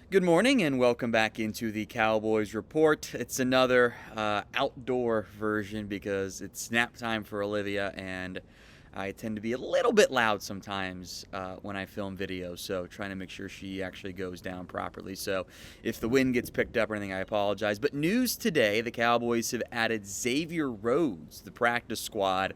Good morning and welcome back into the Cowboys Report. It's another outdoor version because it's nap time for Olivia, and I tend to be a little bit loud sometimes when I film videos, so trying to make sure she actually goes down properly. So if the wind gets picked up or anything, I apologize. But news today, the Cowboys have added Xavier Rhodes, the practice squad.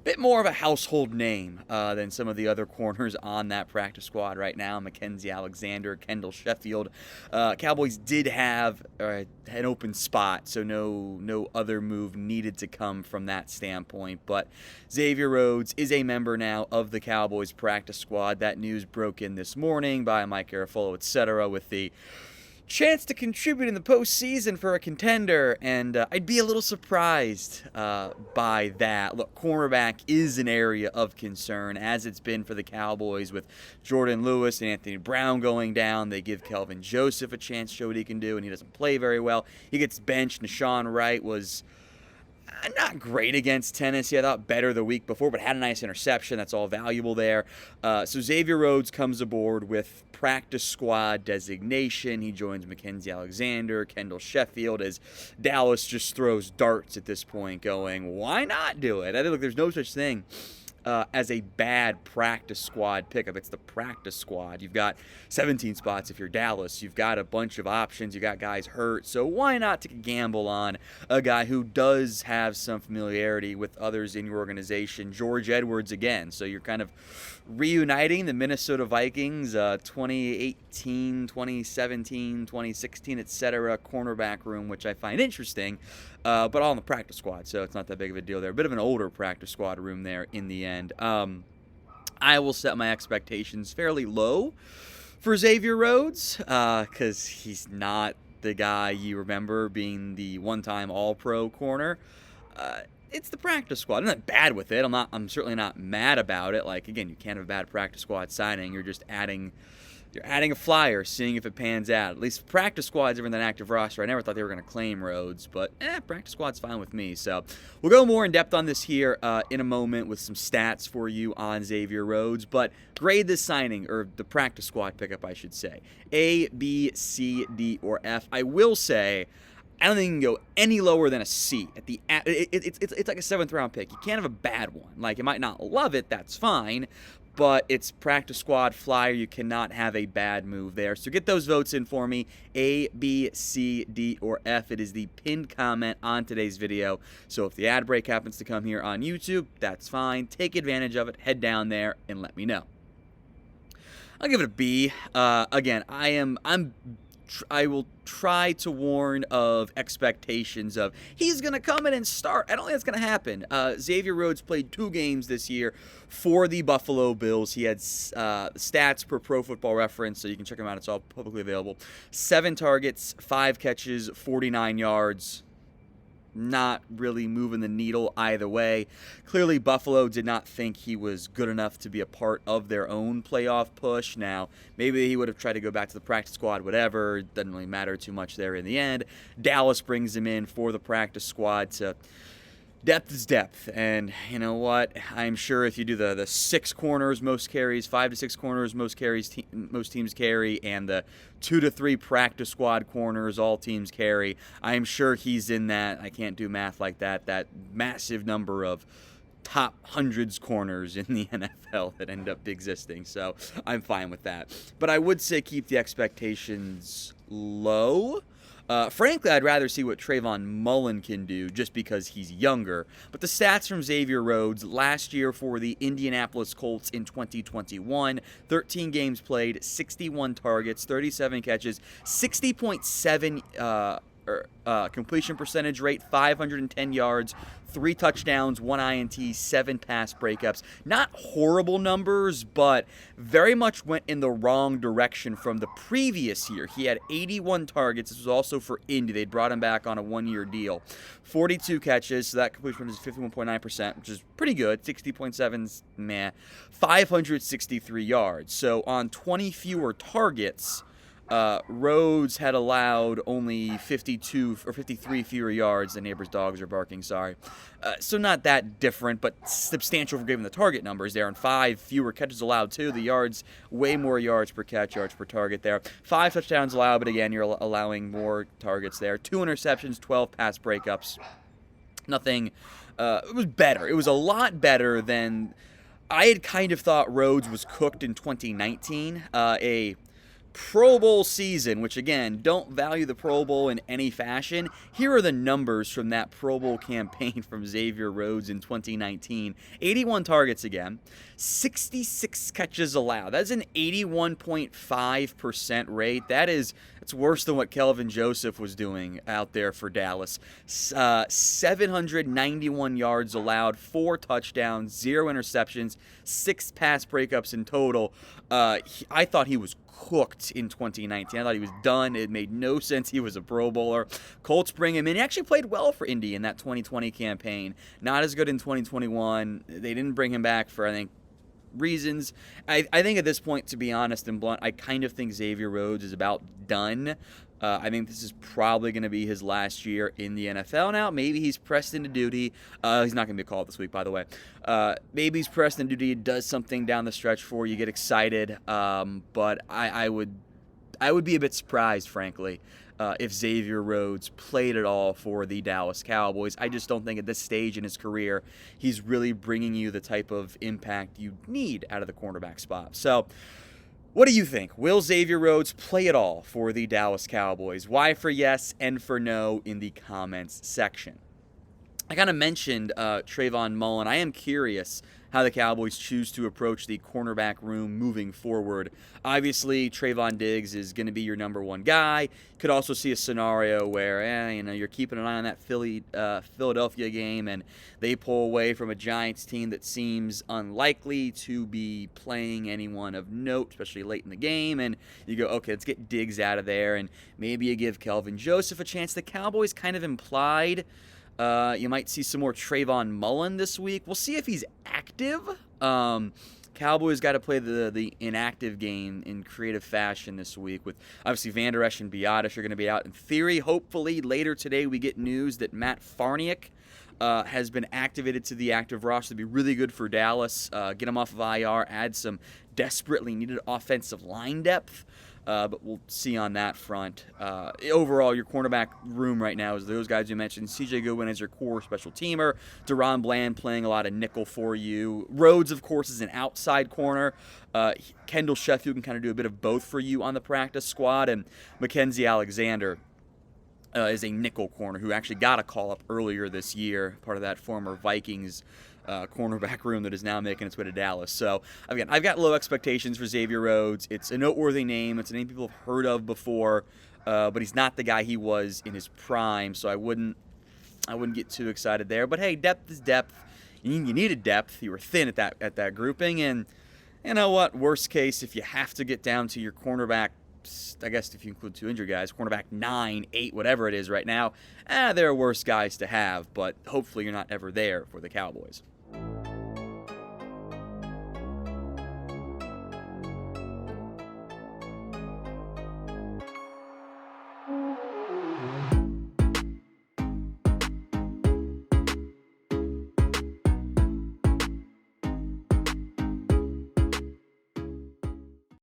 Bit more of a household name than some of the other corners on that practice squad right now. Mackenzie Alexander, Kendall Sheffield. Cowboys did have an open spot, so no other move needed to come from that standpoint. But Xavier Rhodes is a member now of the Cowboys practice squad. That news broke in this morning by Mike Garafolo, etc., with the chance to contribute in the postseason for a contender, and I'd be a little surprised by that. Look, cornerback is an area of concern, as it's been for the Cowboys with Jordan Lewis and Anthony Brown going down. They give Kelvin Joseph a chance to show what he can do, and he doesn't play very well. He gets benched. Nashawn Wright was not great against Tennessee. I thought better the week before, but had a nice interception. That's all valuable there. So Xavier Rhodes comes aboard with practice squad designation. He joins Mackenzie Alexander, Kendall Sheffield, as Dallas just throws darts at this point, going, why not do it? I think, look, there's no such thing as a bad practice squad pickup. It's the practice squad. You've got 17 spots if you're Dallas. You've got a bunch of options. You've got guys hurt. So why not take a gamble on a guy who does have some familiarity with others in your organization, George Edwards again. So you're kind of reuniting the Minnesota Vikings 2018, 2017, 2016, etc. cornerback room, which I find interesting, but all in the practice squad, so it's not that big of a deal there. A bit of an older practice squad room there in the end. I will set my expectations fairly low for Xavier Rhodes because he's not the guy you remember being the one-time All-Pro corner. It's the practice squad. I'm not bad with it. I'm certainly not mad about it. Like, again, you can't have a bad practice squad signing. You're just adding a flyer, seeing if it pans out. At least practice squad's ever in that active roster. I never thought they were going to claim Rhodes, but practice squad's fine with me. So we'll go more in depth on this here in a moment with some stats for you on Xavier Rhodes. But grade this signing, or the practice squad pickup, I should say. A, B, C, D, or F. I will say, I don't think you can go any lower than a C. It's like a 7th round pick. You can't have a bad one. Like, you might not love it, that's fine, but it's practice squad flyer. You cannot have a bad move there. So get those votes in for me. A, B, C, D, or F. It is the pinned comment on today's video. So if the ad break happens to come here on YouTube, that's fine. Take advantage of it. Head down there and let me know. I'll give it a B. Again, I will try to warn of expectations of he's going to come in and start. I don't think that's going to happen. Xavier Rhodes played 2 games this year for the Buffalo Bills. He had stats per Pro Football Reference, so you can check them out. It's all publicly available. 7 targets, 5 catches, 49 yards. Not really moving the needle either way. Clearly, Buffalo did not think he was good enough to be a part of their own playoff push. Now, maybe he would have tried to go back to the practice squad, whatever. Doesn't really matter too much there in the end. Dallas brings him in for the practice squad to... Depth is depth, and you know what? I'm sure if you do the 6 corners, most carries, 5 to 6 corners, most teams carry, and the 2 to 3 practice squad corners, all teams carry, I'm sure he's in that, I can't do math like that massive number of top hundreds corners in the NFL that end up existing, so I'm fine with that. But I would say keep the expectations low. Frankly, I'd rather see what Trayvon Mullen can do just because he's younger. But the stats from Xavier Rhodes last year for the Indianapolis Colts in 2021, 13 games played, 61 targets, 37 catches, 60.7 completion percentage rate, 510 yards, 3 touchdowns, 1 INT, 7 pass breakups. Not horrible numbers, but very much went in the wrong direction from the previous year. He had 81 targets. This was also for Indy. They'd brought him back on a 1-year deal. 42 catches, so that completion percentage is 51.9%, which is pretty good. 60.7's meh. 563 yards. So on 20 fewer targets, Rhodes had allowed only 52 or 53 fewer yards. The neighbors' dogs are barking, sorry. So not that different, but substantial for given the target numbers there. And 5 fewer catches allowed, too. The yards, way more yards per catch, yards per target there. 5 touchdowns allowed, but again, you're allowing more targets there. 2 interceptions, 12 pass breakups. Nothing. It was better. It was a lot better than I had kind of thought Rhodes was cooked in 2019. A Pro Bowl season, which again, don't value the Pro Bowl in any fashion. Here are the numbers from that Pro Bowl campaign from Xavier Rhodes in 2019. 81 targets again, 66 catches allowed. That's an 81.5% rate. It's worse than what Kelvin Joseph was doing out there for Dallas. 791 yards allowed, 4 touchdowns, 0 interceptions, 6 pass breakups in total. I thought he was cooked in 2019. I thought he was done. It made no sense he was a Pro Bowler. Colts bring him in. He actually played well for Indy in that 2020 campaign. Not as good in 2021. They didn't bring him back for, I think, reasons. I think at this point, to be honest and blunt, I kind of think Xavier Rhodes is about done. I think this is probably going to be his last year in the NFL now. Maybe he's pressed into duty. He's not going to be called this week, by the way. Maybe he's pressed into duty, does something down the stretch for you, get excited. But I would be a bit surprised, frankly, if Xavier Rhodes played at all for the Dallas Cowboys. I just don't think at this stage in his career he's really bringing you the type of impact you need out of the cornerback spot. So, what do you think? Will Xavier Rhodes play at all for the Dallas Cowboys? Y for yes, N for no in the comments section. I kind of mentioned Trayvon Mullen. I am curious how the Cowboys choose to approach the cornerback room moving forward. Obviously, Trayvon Diggs is going to be your number one guy. Could also see a scenario where you're keeping an eye on that Philadelphia game, and they pull away from a Giants team that seems unlikely to be playing anyone of note, especially late in the game. And you go, okay, let's get Diggs out of there, and maybe you give Kelvin Joseph a chance. The Cowboys kind of implied you might see some more Trayvon Mullen this week. We'll see if he's active. Cowboys got to play the inactive game in creative fashion this week with, obviously, Van Der Esch and Biotish are going to be out. In theory, hopefully, later today we get news that Matt Farniok has been activated to the active roster. It'd be really good for Dallas. Get him off of IR, add some desperately needed offensive line depth. But we'll see on that front. Overall, your cornerback room right now is those guys you mentioned. C.J. Goodwin as your core special teamer. Deron Bland playing a lot of nickel for you. Rhodes, of course, is an outside corner. Kendall Sheffield can kind of do a bit of both for you on the practice squad. And Mackenzie Alexander is a nickel corner who actually got a call-up earlier this year, part of that former Vikings cornerback room that is now making its way to Dallas. So, again, I've got low expectations for Xavier Rhodes. It's a noteworthy name. It's a name people have heard of before, but he's not the guy he was in his prime, so I wouldn't get too excited there. But, hey, depth is depth. You needed depth. You were thin at that grouping, and you know what? Worst case, if you have to get down to your cornerback, I guess if you include 2 injured guys, cornerback 9, 8, whatever it is right now, there are worse guys to have, but hopefully you're not ever there for the Cowboys.